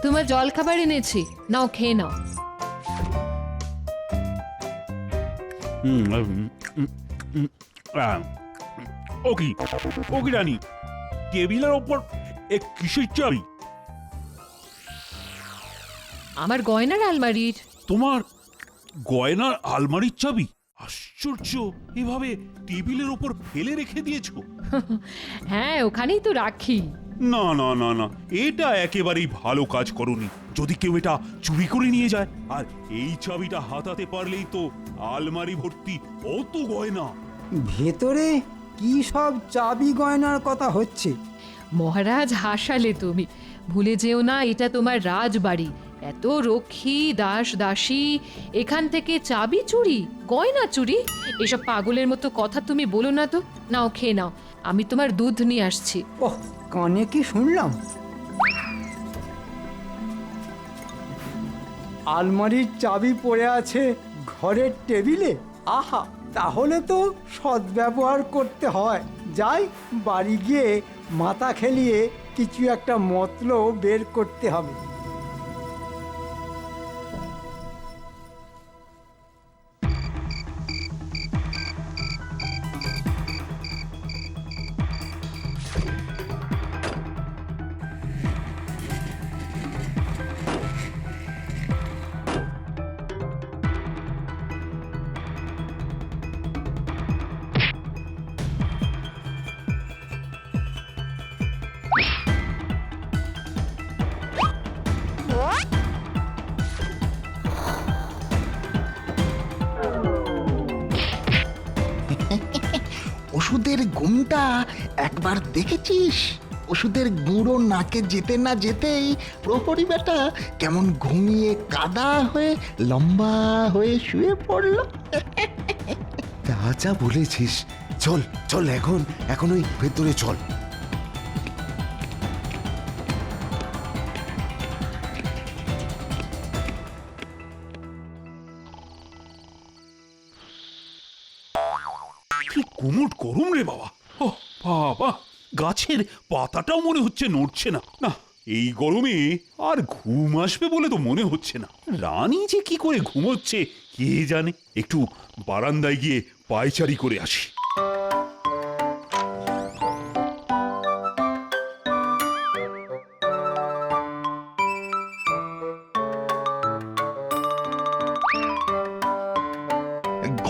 তোমার জল খাবার এনেছি, নাও খেয়ে নাও। ওকি রানী, টেবিলের ওপর কিসের চাবি? আমার গয়নার আলমারির। তোমার গয়নার আলমারির চাবি? আশ্চর্য, এভাবে টেবিলের ওপর ফেলে রেখে দিয়েছো? হ্যাঁ, ওখানেই তো রাখি। না না না না, এটা একেবারেই ভালো কাজ করনি। যদি কেউ এটা চুরি করে নিয়ে যায়, আর এই চাবিটা হাতাতে পারলেই তো আলমারি ভর্তি অত গয়না। ভেতরে কি সব চাবি গয়নার কথা হচ্ছে? মহারাজ, হাসালে তুমি। ভুলে যেও না, এটা তোমার রাজবাড়ি। এত রক্ষী দাস দাসী, এখান থেকে চাবি চুরি, গয়না চুরি, এসব পাগলের মতো কথা তুমি বলো না তো। নাও খেয়ে নাও, আমি তোমার দুধ নিয়ে আসছি। ওহ, কানে কি শুনলাম? আলমারির চাবি পড়ে আছে ঘরের টেবিলে। আহা, তাহলে তো সদ্ব্যবহার করতে হয়। যাই, বাড়ি গিয়ে মাথা খেলিয়ে কিছু একটা মতলব বের করতে হবে। ওষুধের গুণটা একবার দেখেছিস? ওষুধের গুঁড়ো নাকে যেতে না যেতেই প্রহরী বেটা কেমন ঘুমিয়ে কাদা হয়ে লম্বা হয়ে শুয়ে পড়ল। তা যা বলেছিস। চল চল, এখন ওই ভেতরে চল। কি কুমুট গরম রে বাবা! ও বাবা, গাছের পাতাটাও মনে হচ্ছে নড়ছে না। না, এই গরমে আর ঘুম আসবে বলে তো মনে হচ্ছে না। রানী যে কি করে ঘুমোচ্ছে কে জানে। একটু বারান্দায় গিয়ে পায়চারি করে আসি।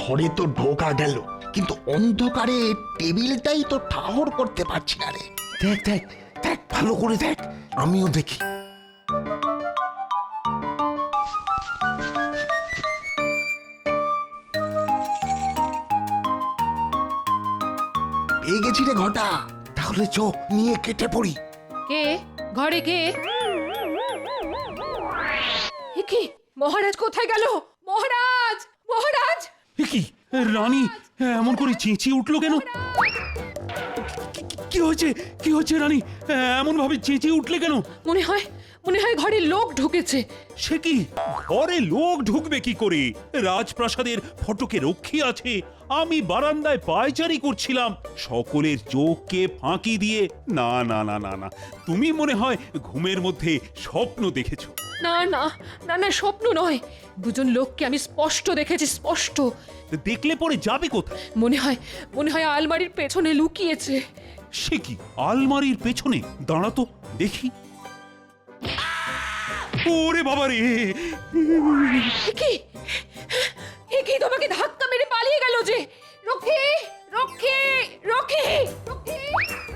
ঘরে তো ঢোকা গেল, কিন্তু অন্ধকারে টেবিলটাই তো ঠাহর করতে পারছি না রে। দেখ দেখ দেখ, ভালো করে দেখ, আমিও দেখি। পেয়ে গেছি রে ঘটা। তাহলে চ, নিয়ে কেটে পড়ি। কে ঘরে? কে? এ কি, মহারাজ কোথায় গেল? মহারাজ, মহারাজ! এ কি, রানী এমন করে চেঁচিয়ে উঠলো কেন? কি হয়েছে, কি হচ্ছে রানী? এমন ভাবে চেঁচিয়ে উঠলে কেন? মনে হয় ঘরে লোক ঢুকেছে। সে কি, ঘরে লোক ঢুকবে কি করে? রাজপ্রাসাদের ফটকে রক্ষী আছে, আমি বারান্দায় পায়চারি করছিলাম, সকলের চোখকে ফাঁকি দিয়ে। না না না না না, তুমি মনে হয় ঘুমের মধ্যে স্বপ্ন দেখেছো। না না না না, স্বপ্ন নয়, দুজন লোককে আমি স্পষ্ট দেখেছি, স্পষ্ট। দেখলে পরে যাবে কোথায়? মনে হয় আলমারির পেছনে লুকিয়েছে। সে কি, আলমারির পেছনে? দাঁড়াতো দেখি। ওরে বাবা রে! এ কি, তোমাকে ধাক্কা মেরে পালিয়ে গেল যে! রক্ষী, রক্ষী, রক্ষী, রক্ষী,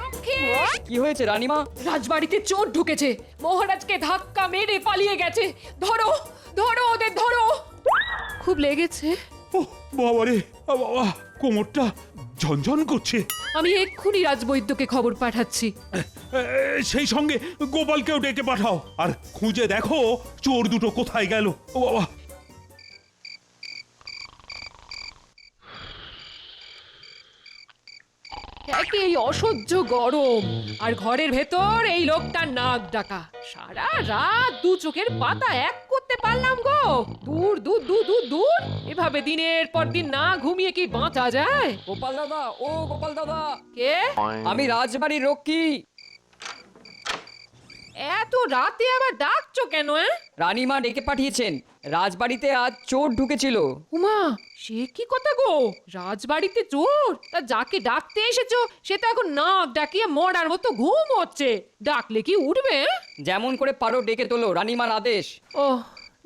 রক্ষী! কি হয়েছে রানীমা? রাজবাড়িতে চোর ঢুকেছে, মহারাজকে ধাক্কা মেরে পালিয়ে গেছে। ধরো, ধরো ওদের, ধরো। খুব লেগেছে। ও বাবা রে, বাবা, কোমরটা ঝনঝন করছে। আমি এক্ষুনি রাজবৈদ্যকে খবর পাঠাচ্ছি। সেই সঙ্গে গোপালকেও ডেকে পাঠাও, আর খুঁজে দেখো চোর দুটো কোথায় গেল। ও বাবা! একে এই অসহ্য গরম, আর ঘরের ভেতর এই লোকটার নাক ডাকা। সারা রাত দু চোখের পাতা এক করতে পারলাম গো। দূর দূর দূর দূর দূর, এভাবে দিনের পর দিন না ঘুমিয়ে কি বাঁচা যায়? গোপাল দাদা, ও গোপাল দাদা, কে? আমি রাজবাড়ির রক্ষী। এত রাতে আবার ডাকছো কেন? রানীমা ডেকে পাঠিয়েছেন, রাজবাড়িতে আজ চোর ঢুকেছিল। উমা, সে কি কথা গো? রাজবাড়িতে চোর? তা যাকে ডাকতে এসেছো সে তো এখন নাক ডাকিয়ে মরার মতো ঘুম হচ্ছে। ডাকলে কি উঠবে? যেমন করে পারো ডেকে তোলো, রানীমার আদেশ। ও,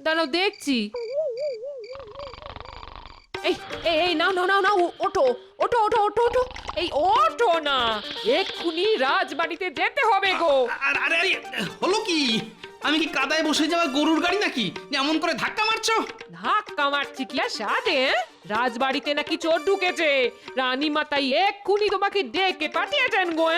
দাঁড়াও দেখছি। এই এই এই, নাও নাও নাও নাও, ওঠো ওঠো ওঠো ওঠো ওঠো, এই ওঠো না, এক্ষুনি রাজবাড়িতে যেতে হবে গো। আরে আরে হলো কি? আমি কি কাদায় বসে যাওয়া গরুর গাড়ি নাকি যেমন করে ধাক্কা মারছো? ধাক্কা মারছি কি আর সাথে? রাজবাড়িতে নাকি চোর ঢুকেছে, রানী মাতাই এক্ষুনি তোমাকে ডেকে পাঠিয়েছেন গো।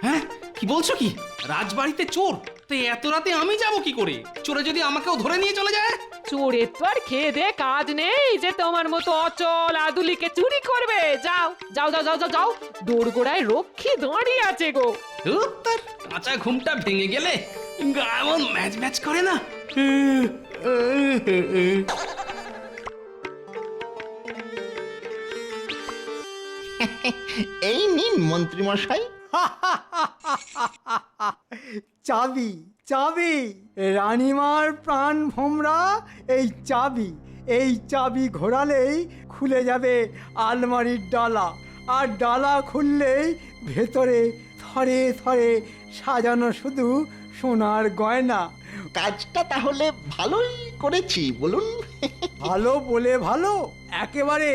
হ্যাঁ, কি বলছো কি? রাজবাড়িতে চোর? তো এত রাতে আমি যাব কি করে? চোরে যদি আমাকেও ধরে নিয়ে চলে যায়? চোরের তো আর খেয়ে দে কাজ নেই যে তোমার মতো অচল আদুলিকে চুরি করবে। যাও যাও যাও যাও যাও যাও, দোরগোড়ায় রক্ষী দাঁড়িয়ে আছে গো। তার কাঁচা ঘুমটা ভেঙে গেলে গা এমন ম্যাচ ম্যাচ করে না। এই নিন মন্ত্রী মশাই। চাবি চাবি, রানীমার প্রাণ ভোমরা এই চাবি। এই চাবি ঘোরালেই খুলে যাবে আলমারির ডালা, আর ডালা খুললেই ভেতরে থরে থরে সাজানো শুধু সোনার গয়না। কাজটা তাহলে ভালোই করেছি বলুন। ভালো বলে ভালো, একেবারে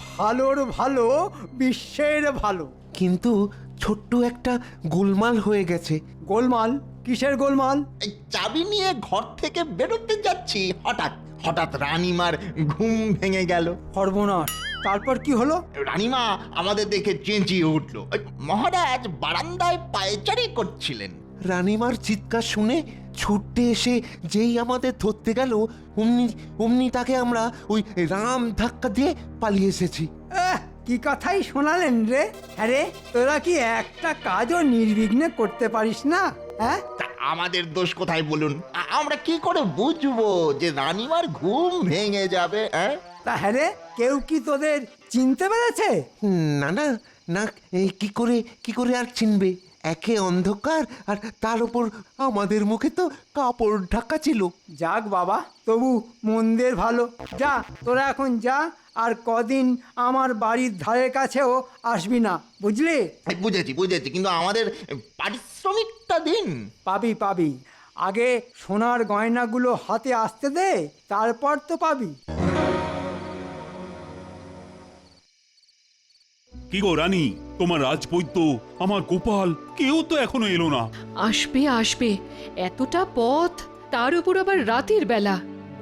ভালোর ভালো, বিশ্বের ভালো। কিন্তু ছোট্ট একটা গোলমাল হয়ে গেছে। গোলমাল? কিসের গোলমাল? এই চাবি নিয়ে ঘর থেকে বেরোতে যাচ্ছি, হঠাৎ হঠাৎ রানীমার ঘুম ভেঙে গেল। সর্বনাশ! তারপর কি হলো? রানীমা আমাদের দেখে চেঁচিয়ে উঠল। ওই মহারাজ বারান্দায় পায়চারি করছিলেন। রানীমার চিৎকার শুনে ছুটতে এসে যেই আমাদের ধরতে গেল, অমনি অমনি তাকে আমরা ওই রাম ধাক্কা দিয়ে পালিয়ে এসেছি। কি কথাই শোনালেন রে। হ্যাঁ রে, তোরা কি একটা কাজও নির্বিঘ্নে করতে পারিস না? হ্যাঁ, তা আমাদের দোষ কোথায় বলুন? আমরা কি করে বুঝবো যে রানীমার ঘুম ভেঙে যাবে? হ্যাঁ, তা হ্যাঁ রে, কেউ কি তোদের চিনতে পেরেছে? না না না, এই কি করে আর চিনবে? একে অন্ধকার, আর তার উপর আমাদের মুখে তো কাপড় ঢাকা ছিল। যাক বাবা, তবু মন্দের ভালো। যা, তোরা এখন যা, আর কদিন আমার বাড়ির ধারে কাছেও আসবি না, বুঝলি? বুঝেছি বুঝেছি, কিন্তু আমাদের পারিশ্রমিকটা দিন। পাবি পাবি, আগে সোনার গয়নাগুলো হাতে আসতে দে, তারপর তো পাবি। কি গো রানী, তোমার রাজবৈদ্য, আমার গোপাল, কেউ তো এখনো এলো না। আসবে আসবে, এতটা পথ, তার উপর আবার রাতের বেলা।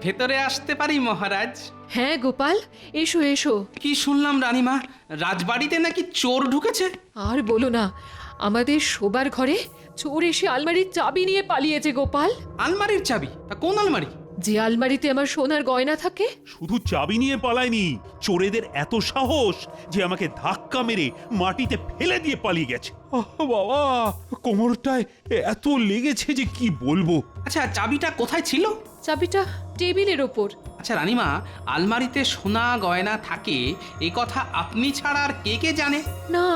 ভেতরে আসতে পারি মহারাজ? হ্যাঁ গোপাল, এসো এসো। কি শুনলাম রানীমা, রাজবাড়িতে নাকি চোর ঢুকেছে? আর বলো না, আমাদের শোবার ঘরে চোর এসে আলমারির চাবি নিয়ে পালিয়েছে গোপাল। আলমারির চাবি? তা কোন আলমারি? যে আলমারিতে আমার সোনার গয়না থাকে। শুধু চাবি নিয়ে পালায়নি, চোরেদের এত সাহস যে আমাকে ধাক্কা মেরে মাটিতে ফেলে দিয়ে পালিয়ে গেছে। বাবা, কোমরটায় এত লেগেছে যে কি বলবো। আচ্ছা, চাবিটা কোথায় ছিল? চাবিটা টেবিলের ওপর। আচ্ছা রানীমা, আলমারিতে সোনা গয়না থাকে এ কথা আপনি ছাড়া আর কে কে জানে? না,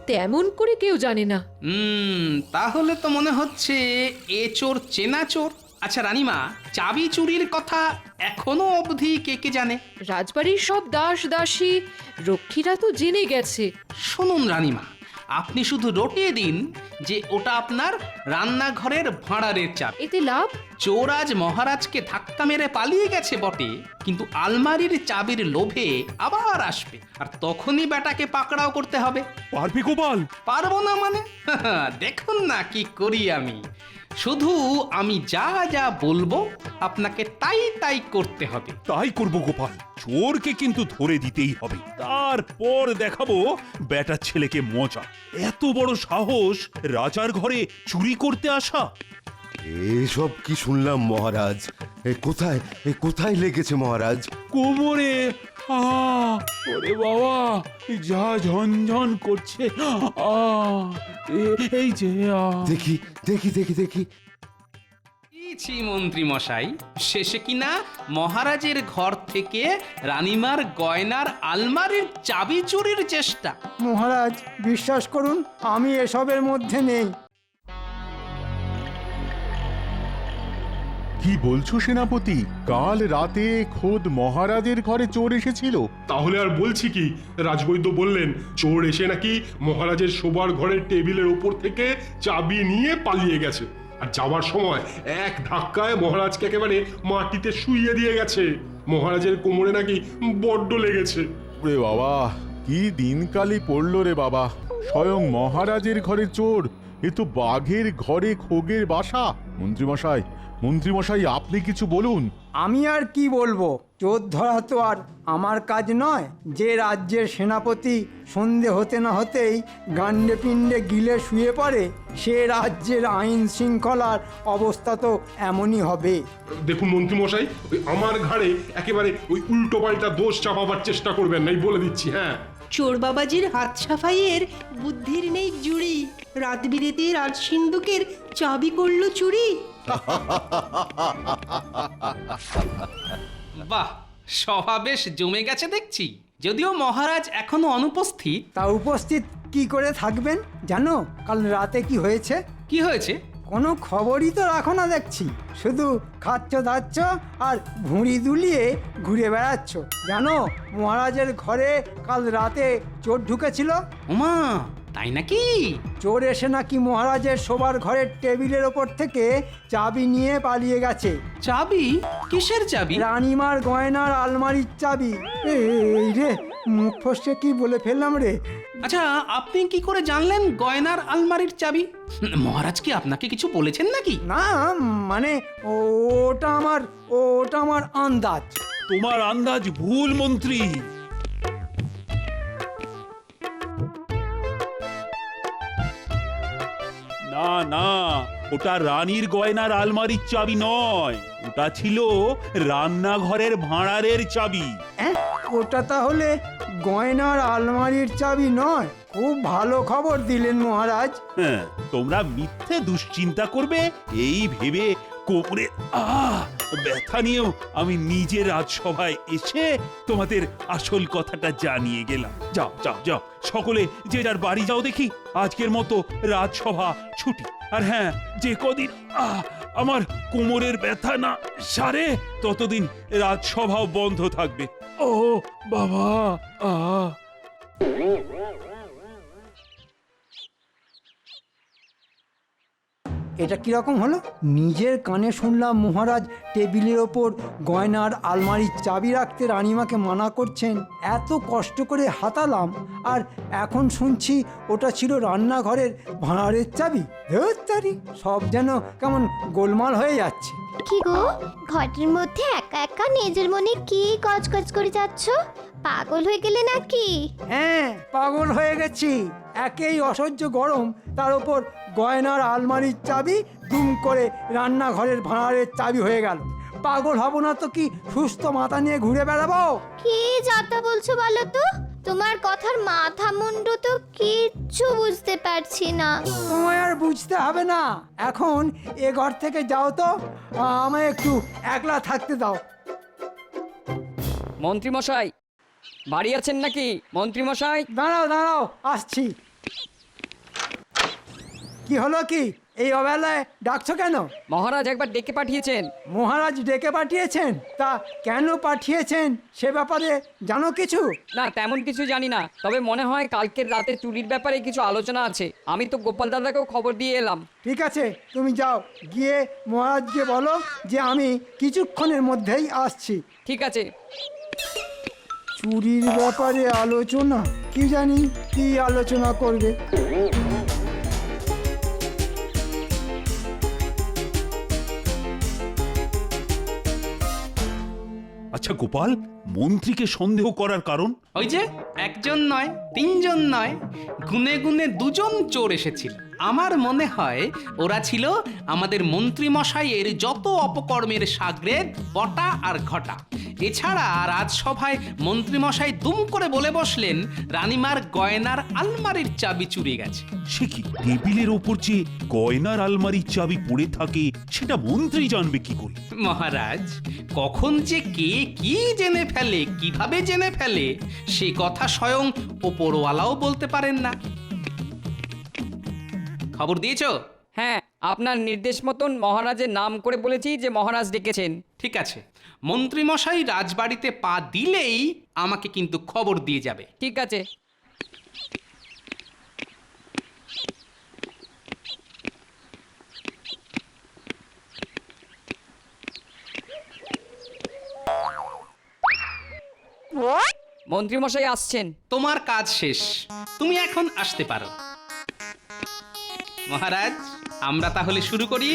তেমন করে কেউ জানে না। তাহলে তো মনে হচ্ছে এ চোর চেনা চোর। আচ্ছা রানীমা, চাবি চুরির কথা এখনো অবধি কে কে জানে? রাজবাড়ির সব দাস দাসী রক্ষীরা তো জেনে গেছে। শুনুন রানীমা, আপনি শুধু রটিয়ে দিন যে ওটা আপনার রান্নাঘরের ভাঁড়ারের চাবি। এতে লাভ? চোর আজ মহারাজকে ধাক্কা মেরে পালিয়ে গেছে বটে, কিন্তু আলমারির চাবির লোভে আবার আসবে, আর তখনই বেটাকে পাকড়াও করতে হবে। পারবে গোপাল? পারবো না মানে? দেখুন না কি করি আমি। শুধু আমি যা যা বলবো আপনাকে তাই তাই করতে হবে। তাই করবো গোপাল, চোরকে কিন্তু ধরে দিতেই হবে, তারপর দেখাবো বেটার ছেলেকে মজা। এত বড় সাহস রাজার ঘরে চুরি করতে আসা। এসব কি শুনলাম মহারাজ? কোথায় লেগেছে মহারাজ? কোমরে। ওরে বাবা, যা ঝনঝন করছে। এই যে দেখি দেখি দেখি দেখি। ছি মন্ত্রী মশাই, শেষে কিনা মহারাজের ঘর থেকে রানীমার গয়নার আলমারির চাবি চুরির চেষ্টা। মহারাজ, বিশ্বাস করুন, আমি এসবের মধ্যে নেই। কি বলছো সেনাপতি? কাল রাতে খোদ মহারাজের ঘরে চোর এসেছিল? তাহলে আর বলছি কি, রাজবৈদ্য বললেন চোর এসে নাকি মহারাজের শোবার ঘরের টেবিলের ওপর থেকে চাবি নিয়ে পালিয়ে গেছে, আর যাওয়ার সময় এক ধাক্কায় মহারাজকে একেবারে মাটিতে শুইয়ে দিয়ে গেছে। মহারাজের কোমরে নাকি বড্ড লেগেছে। রে বাবা, কি দিনকালই পড়লো রে বাবা! স্বয়ং মহারাজের ঘরে চোর, এ তো বাঘের ঘরে খোগের বাসা। মন্ত্রীমশাই, মন্ত্রীমশাই, আপনি কিছু বলুন। আমি আর কি বলবো? চোর ধরা তো আর আমার কাজ নয়। যে রাজ্যের সেনাপতি সন্ধে হতে না হতেই গান্ডে পিণ্ডে গিলে শুয়ে পড়ে, সে রাজ্যের আইন শৃঙ্খলার অবস্থা তো এমনই হবে। দেখুন মন্ত্রীমশাই, ওই আমার ঘাড়ে একেবারে ওই উল্টো পাল্টা দোষ চাপাবার চেষ্টা করবেন না, এই বলে দিচ্ছি। হ্যাঁ, চোর বাবাজির হাত সাফাইয়ের বুদ্ধির নেই জুড়ি, রাত বিরেতে রাজ সিন্ধুকের চাবি করলো চুরি। বাহ, সভা বেশ জমে গেছে দেখছি। যদিও মহারাজ এখনো অনুপস্থিত। তা উপস্থিত কি করে থাকবেন? জানো কাল রাতে কি হয়েছে? কি হয়েছে? কোনো খবরই তো রাখো না দেখছি, শুধু খাচ্ছ দাচ্ছ আর ভুঁড়ি দুলিয়ে ঘুরে বেড়াচ্ছ। জানো মহারাজের ঘরে কাল রাতে চোর ঢুকেছিল। ওমা, তাই নাকি? চোর এসে নাকি মহারাজের শোবার ঘরের টেবিলের ওপর থেকে চাবি নিয়ে পালিয়ে গেছে। চাবি? কিসের চাবি? রানীমার গয়নার আলমারির চাবি। এই রে, মুখ ফসকে কি বলে ফেললাম রে। আচ্ছা, আপনি কি করে জানলেন গয়নার আলমারির চাবি? মহারাজ কি আপনাকে কিছু বলেছেন নাকি? না, মানে ওটা আমার আন্দাজ। তোমার আন্দাজ ভুল মন্ত্রী। না না, ওটা রানীর গয়নার আলমারির চাবি নয়, ওটা ছিল রান্নাঘরের ভাঁড়ারের চাবি। ওটা তাহলে গয়নার আলমারির চাবি নয়? খুব ভালো খবর দিলেন মহারাজ। হ্যাঁ, তোমরা মিথ্যে দুশ্চিন্তা করবে এই ভেবে কোমরে ব্যথা নিয়েও আমি নিজে রাজসভায় এসে তোমাদের আসল কথাটা জানিয়ে গেলাম। যাও যাও যাও, সকলে যে যার বাড়ি যাও দেখি। আজকের মতো রাজসভা ছুটি। আর হ্যাঁ, যে কদিন আমার কোমরের ব্যথা না সারে, ততদিন রাজসভাও বন্ধ থাকবে। ও বাবা! এটা কিরকম হলো? নিজের কানে শুনলাম মহারাজ টেবিলের ওপর গয়নার আলমারির চাবি রাখতে রানীমাকে মানা করছেন। এত কষ্ট করে হাতালাম, আর এখন শুনছি ওটা ছিল রান্নাঘরের ভাঁড়ারের চাবি। ধুত্তারি, সব যেন কেমন গোলমাল হয়ে যাচ্ছে। কি গো, ঘরের মধ্যে একা একা নিজের মনে কি গজগজ করে যাচ্ছ? পাগল হয়ে গেলে নাকি? হ্যাঁ, পাগল হয়ে গেছি। একেই অসহ্য গরম, তার উপর গয়নার আলমারির চাবি দুম করে রান্নাঘরের ভাঁড়ারের চাবি হয়ে গেল। পাগল হব না তো কি সুস্থ মাথা নিয়ে ঘুরে বেড়াবো? কি যাতা বলছো বলো তো? তোমার কথার মাথা মুন্ডু তো কিচ্ছু বুঝতে পারছি না। তোমায় আর বুঝতে হবে না, এখন এ ঘর থেকে যাও তো, আমায় একটু একলা থাকতে দাও। মন্ত্রী মশাই, বাড়ি আছেন নাকি? মন্ত্রী মশাই, দাঁড়াও দাঁড়াও, আসছি। কি হলো কি? এই অবেলায় ডাকছো কেন? মহারাজ একবার ডেকে পাঠিয়েছেন। মহারাজ ডেকে পাঠিয়েছেন? তা কেন পাঠিয়েছেন সে ব্যাপারে জানো কিছু? না, তেমন কিছু জানি না, তবে মনে হয় কালকের রাতে চুরির ব্যাপারে কিছু আলোচনা আছে। আমি তো গোপাল দাদাকেও খবর দিয়ে এলাম। ঠিক আছে, তুমি যাও, গিয়ে মহারাজকে বলো যে আমি কিছুক্ষণের মধ্যেই আসছি। ঠিক আছে। চুরির ব্যাপারে আলোচনা? কি জানি কি আলোচনা করবে। আচ্ছা গোপাল, মন্ত্রীকে সন্দেহ করার কারণ? ওই যে একজন নয়, তিনজন নয়, গুনে গুনে দুজন চোর এসেছিল। আমার মনে হয় ওরা ছিল আমাদের মন্ত্রী মশাইয়ের যত অপকর্মের সাগরেদ বটা আর ঘটা। এছাড়া রাজসভায় মন্ত্রী মশাই দুম করে বলে বসলেন রানীমার গয়নার আলমারির চাবি চুরি গেছে। সে কি, টেবিলের ওপর যে গয়নার আলমারির চাবি পড়ে থাকে সেটা মন্ত্রী জানবে কি করে? মহারাজ, কখন যে কে কি জেনে ফেলে, কিভাবে জেনে ফেলে, সে কথা স্বয়ং ওপরওয়ালাও বলতে পারেন না। খবর দিয়েছো? হ্যাঁ, আপনার নির্দেশ মতন মহারাজের নাম করে বলেছি যে মহারাজ ডেকেছেন। ঠিক আছে, মন্ত্রীমশাই রাজবাড়িতে পা দিলেই আমাকে কিন্তু খবর দিয়ে যাবে। ঠিক আছে। মন্ত্রীমশাই আসছেন। তোমার কাজ শেষ, তুমি এখন আসতে পারো। মহারাজ, আমরা তাহলে শুরু করি।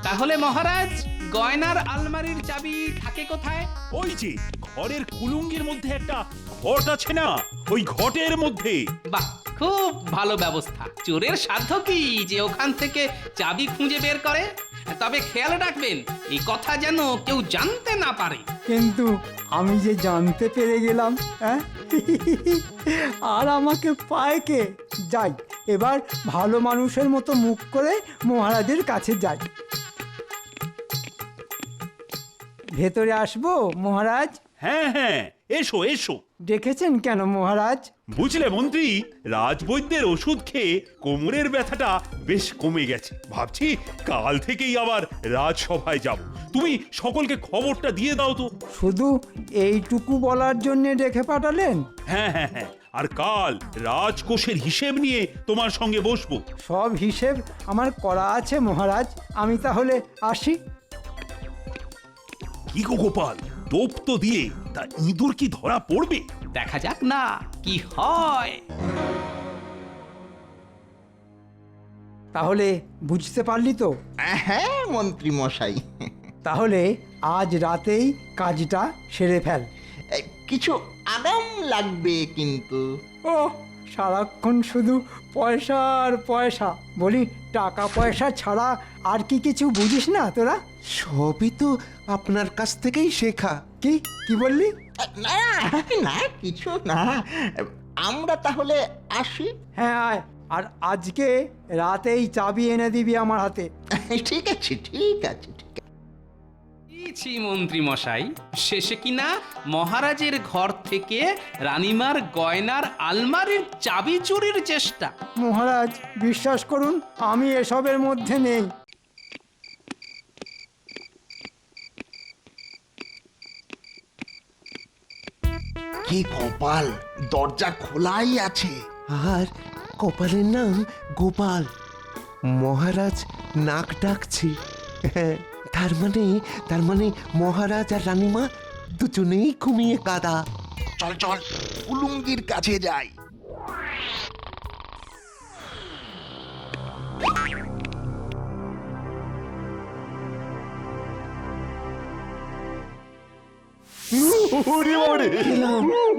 তাহলে মহারাজ, গয়নার আলমারির চাবি থাকে কোথায়? ওই যে ঘরের কুলুঙ্গির মধ্যে একটা ঘট আছে না, ওই ঘটের মধ্যে। বাহ, খুব ভালো ব্যবস্থা। চোরের সাধ্য কি যে ওখান থেকে চাবি খুঁজে বের করে? তবে খেয়াল রাখবেন, এই কথা যেন কেউ জানতে না পারে। কিন্তু আমি যে জানতে পেরে গেলাম, হ্যাঁ? আর আমাকে পায় কে? যাই, এবার ভালো মানুষের মতো মুখ করে মহারাজের কাছে যাই। ভেতরে আসবো মহারাজ? হ্যাঁ হ্যাঁ, এসো এসো। ডেকেছেন কেন মহারাজ? বুঝলে মন্ত্রী, রাজবৈদ্যের ওষুধ খেয়ে কোমরের ব্যথাটা বেশ কমে গেছে। ভাবছি কাল থেকেই আবার রাজসভায় যাব। তুমি সকলকে খবরটা দিয়ে দাও তো। শুধু এইটুকু বলার জন্য ডেকে পাঠালেন? হ্যাঁ হ্যাঁ হ্যাঁ, আর কাল রাজকোষের হিসেব নিয়ে তোমার সঙ্গে বসবো। সব হিসেব আমার করা আছে মহারাজ, আমি তাহলে আসি। কি গো গোপাল, টোপ তো দিলে, তা ইঁদুর কি ধরা পড়বে? দেখা যাক না কি হয়। তাহলে বুঝতে পারলি তো? হ্যাঁ মন্ত্রী মশাই, তাহলে আজ রাতেই কাজটা সেরে ফেল। কিছু আরাম লাগবে কিন্তু। ও, সারাক্ষণ শুধু পয়সা আর পয়সা। বলি, টাকা পয়সা ছাড়া আর কি কিছু বুঝিস না তোরা? সবই তো আপনার কাছ থেকেই শেখা। কি কি বললি? না না, কিছু না, আমরা তাহলে আসি। হ্যাঁ আয়, আর আজকে রাতেই চাবি এনে দিবি আমার হাতে। ঠিক আছে ঠিক আছে ঠিক আছে। ছি মন্ত্রী মশাই, শেষে কিনা মহারাজের ঘর থেকে রানীমার গয়নার আলমারির চাবি চুরির চেষ্টা। মহারাজ, বিশ্বাস করুন, আমি এসবের মধ্যে নেই। কি কপাল, দরজা খোলাই আছে। আর কপালের নাম গোপাল। মহারাজ নাক ডাকছে। হ্যাঁ, তার মানে মহারাজ আর রানীমা দুজনেই ঘুমিয়ে কাদা। চল চল, কুলুঙ্গির কাছে যাই।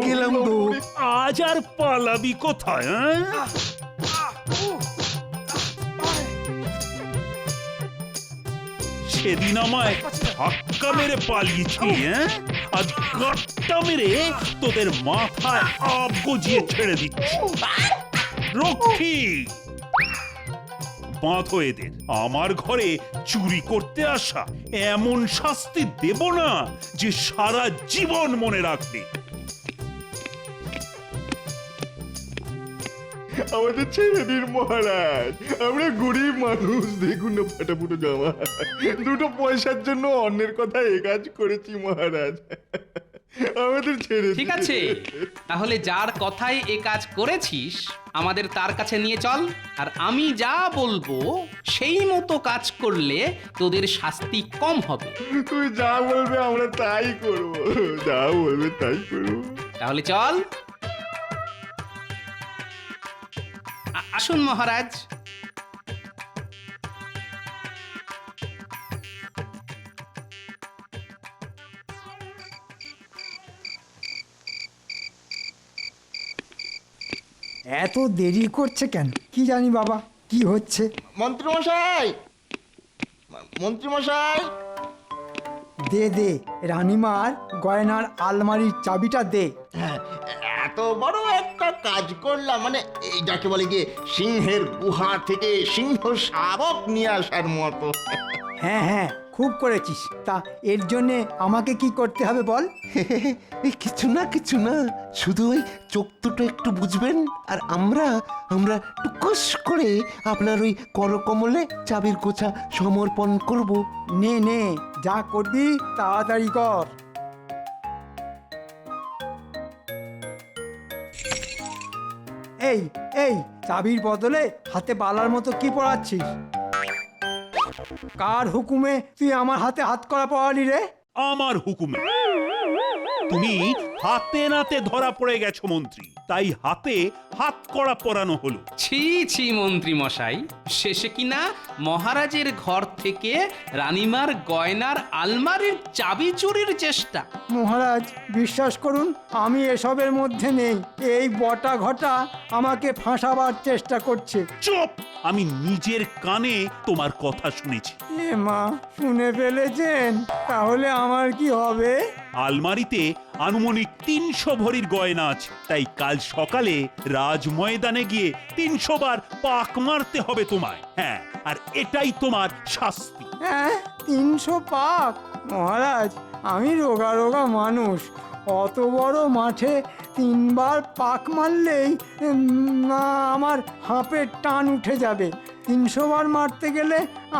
গেলাম গো। আজ আর পালাবি কোথায়? সেদিন আমায় ধাক্কা মেরে পালিয়েছি, হ্যাঁ? আজ গাট্টা মেরে তোদের মাথায় আপ গজিয়ে ছেড়ে দিচ্ছি। রক্ষী, বাঁধো এদের। আমার ঘরে চুরি করতে আসা এমন শাস্তি দেব না যে সারা জীবন মনে রাখবে। আমাদের ছেড়ে দিন মহারাজ, আমরা গরিব মানুষ। দেখুন না ফাটাফুটো জামা, দুটো পয়সার জন্য অন্যের কথা এ কাজ করেছি মহারাজ, আমাদের ছেড়ে দিন। ঠিক আছে, তাহলে যার কথাই এ কাজ করেছিস আমাদের তার কাছে নিয়ে চল। আর আমি যা বলবো সেই মতো কাজ করলে তোদের শাস্তি কম হবে। তুই যা বলবে আমরা তাই করবো, যা বলবে তাই করবো। তাহলে চল। আসুন মহারাজ। এত দেরি করছে কেন কি জানি বাবা, কি হচ্ছে? মন্ত্রী মশাই, মন্ত্রী মশাই, দে দে, রানীমার গয়নার আলমারির চাবিটা দে। হ্যাঁ, এত বড় একটা কাজ করলাম, মানে এই যাকে বলে গিয়ে সিংহের গুহা থেকে সিংহ শাবক নিয়ে আসার মতো। হ্যাঁ হ্যাঁ, খুব করেছিস। তা এর জন্যে আমাকে কি করতে হবে বল? এই কিছু না শুধু ওই চোখ দুটো একটু বুঝবেন আর আমরা টুকুস করে আপনার ওই করকমলে চাবির গোছা সমর্পণ করব। নে নে, যা করবি তাড়াতাড়ি কর। এই এই চাবির বদলে হাতে বালার মতো কি পড়াচ্ছিস? কার হুকুমে তুই আমার হাতে হাত করা পড়ালি রে? আমার হুকুমে। তুমি হাতে নাতে ধরা পড়ে গেছো মন্ত্রী, তাই হাতে হাত করা পরানো হলো। ছি ছি মন্ত্রী মশাই, শেষে কিনা মহারাজের ঘর থেকে রানীমার গয়নার আলমারির চাবি চুরির চেষ্টা। মহারাজ বিশ্বাস করুন, আমি এসবের মধ্যে নেই। এই বটা ঘটা আমাকে ফাঁসাবার চেষ্টা করছে। চুপ! আমি নিজের কানে তোমার কথা শুনেছি। এ মা, শুনে ফেলেছেন? তাহলে আমার কি হবে? আলমারিতে আনুমানিক 300 ভরির গয়না আছে, তাই কাল সকালে রাজ ময়দানে গিয়ে 300 বার পাক মারতে হবে তোমায়। হ্যাঁ, আর এটাই তোমার শাস্তি। হ্যাঁ, 300 পাক? মহারাজ, আমি রোগা রোগা মানুষ, অত বড় মাঠে 3 বার পাক মারলেই না আমার হাঁপের টান উঠে যাবে। 300 বার মারতে গেলে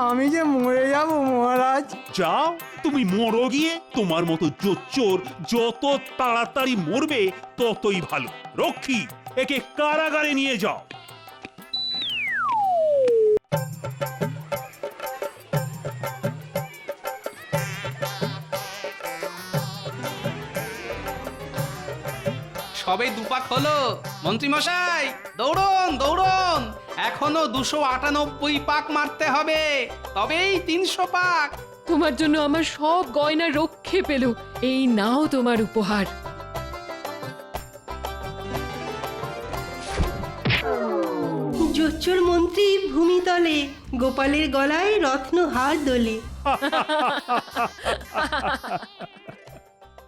আমি যে মরে যাব মহারাজ। যাও, তুমি মরো গিয়ে। তোমার মতো জোচ্চোর যত তাড়াতাড়ি মরবে ততই ভালো। রক্ষী, একে কারাগারে নিয়ে যাও। সবে দুপাক হলো মন্ত্রী মশাই, দৌড়ন দৌড়ন, এখনো 298 পাক মারতে হবে, তবেই 300 পাক। তোমার জন্য আমার সব গয়না রক্ষে পেল, এই নাও তোমার উপহার। জোচ্চোর মন্ত্রী ভূমিতলে, গোপালের গলায় রত্ন হার দোলে।